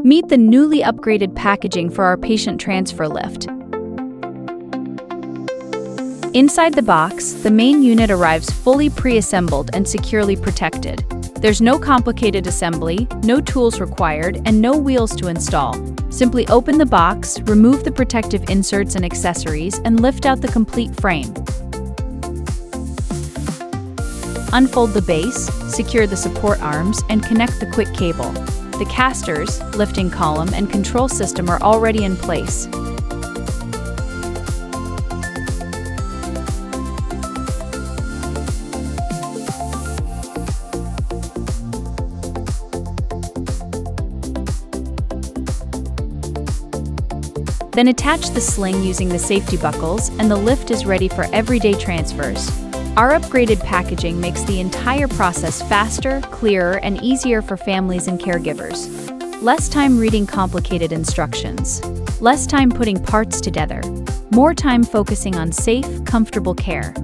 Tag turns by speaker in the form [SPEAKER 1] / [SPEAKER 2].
[SPEAKER 1] Meet the newly upgraded packaging for our patient transfer lift. Inside the box, the main unit arrives fully pre-assembled and securely protected. There's no complicated assembly, no tools required, and no wheels to install. Simply open the box, remove the protective inserts and accessories, and lift out the complete frame. Unfold the base, secure the support arms, and connect the quick cable. The casters, lifting column, and control system are already in place. Then attach the sling using the safety buckles, and the lift is ready for everyday transfers. Our upgraded packaging makes the entire process faster, clearer, and easier for families and caregivers. Less time reading complicated instructions. Less time putting parts together. More time focusing on safe, comfortable care.